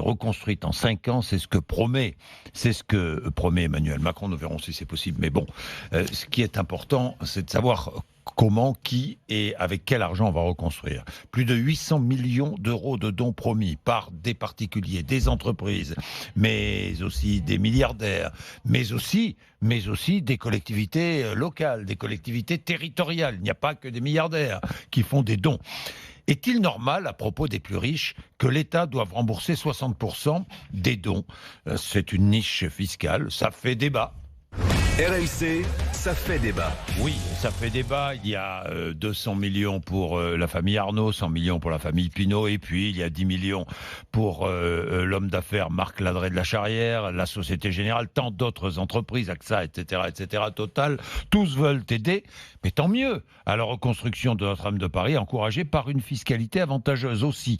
reconstruite en 5 ans, c'est ce que promet Emmanuel Macron. Nous verrons si c'est possible. Mais bon, ce qui est important, c'est de savoir comment, qui et avec quel argent on va reconstruire. Plus de 800 millions d'euros de dons promis par des particuliers, des entreprises, mais aussi des milliardaires, mais aussi des collectivités locales, des collectivités territoriales. Il n'y a pas que des milliardaires qui font des dons. Est-il normal, à propos des plus riches, que l'État doive rembourser 60% des dons ? C'est une niche fiscale, ça fait débat. RMC, ça fait débat. Oui, ça fait débat. Il y a 200 millions pour la famille Arnault, 100 millions pour la famille Pinault, et puis il y a 10 millions pour l'homme d'affaires Marc Ladré de la Charrière, la Société Générale, tant d'autres entreprises, AXA, etc., Total. Tous veulent aider, mais tant mieux à la reconstruction de Notre-Dame de Paris, encouragée par une fiscalité avantageuse aussi.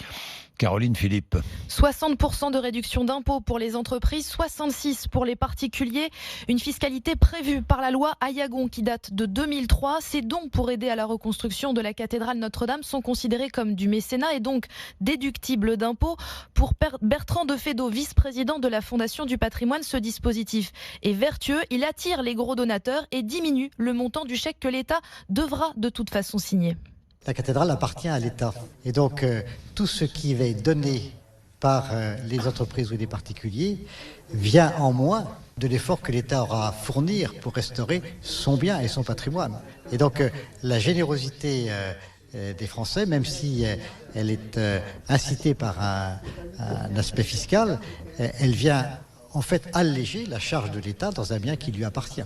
Caroline Philippe. 60% de réduction d'impôts pour les entreprises, 66% pour les particuliers. Une fiscalité prévue par la loi Aillagon qui date de 2003. Ces dons pour aider à la reconstruction de la cathédrale Notre-Dame sont considérés comme du mécénat et donc déductibles d'impôts. Pour Bertrand Defedo, vice-président de la Fondation du patrimoine, ce dispositif est vertueux. Il attire les gros donateurs et diminue le montant du chèque que l'État devra de toute façon signer. La cathédrale appartient à l'État. Et donc, tout ce qui va être donné par les entreprises ou les particuliers vient en moins de l'effort que l'État aura à fournir pour restaurer son bien et son patrimoine. Et donc, la générosité des Français, même si elle est incitée par un aspect fiscal, elle vient en fait alléger la charge de l'État dans un bien qui lui appartient.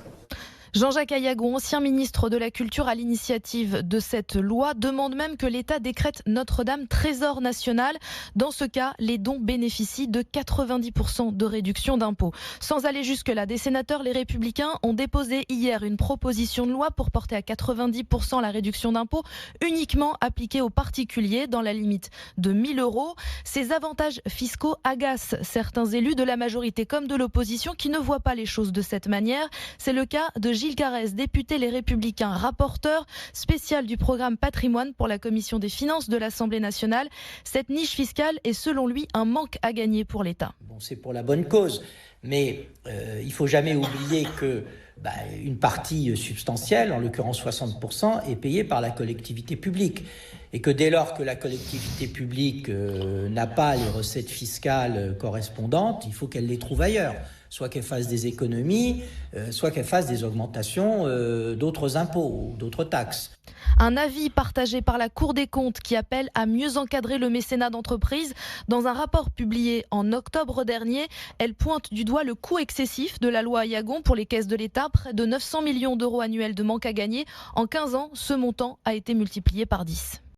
Jean-Jacques Aillagon, ancien ministre de la Culture à l'initiative de cette loi, demande même que l'État décrète Notre-Dame trésor national. Dans ce cas, les dons bénéficient de 90% de réduction d'impôts. Sans aller jusque-là, des sénateurs, les Républicains, ont déposé hier une proposition de loi pour porter à 90% la réduction d'impôts uniquement appliquée aux particuliers dans la limite de 1 000 euros. Ces avantages fiscaux agacent certains élus de la majorité comme de l'opposition qui ne voient pas les choses de cette manière. C'est le cas de Gilles Carrez, député Les Républicains, rapporteur spécial du programme Patrimoine pour la Commission des Finances de l'Assemblée nationale. Cette niche fiscale est selon lui un manque à gagner pour l'État. Bon, c'est pour la bonne cause, mais il ne faut jamais oublier que une partie substantielle, en l'occurrence 60%, est payée par la collectivité publique. Et que dès lors que la collectivité publique n'a pas les recettes fiscales correspondantes, il faut qu'elle les trouve ailleurs. Soit qu'elle fasse des économies, soit qu'elle fasse des augmentations d'autres impôts ou d'autres taxes. Un avis partagé par la Cour des comptes qui appelle à mieux encadrer le mécénat d'entreprise. Dans un rapport publié en octobre dernier, elle pointe du doigt le coût excessif de la loi Aillagon pour les caisses de l'État, près de 900 millions d'euros annuels de manque à gagner. En 15 ans, ce montant a été multiplié par 10.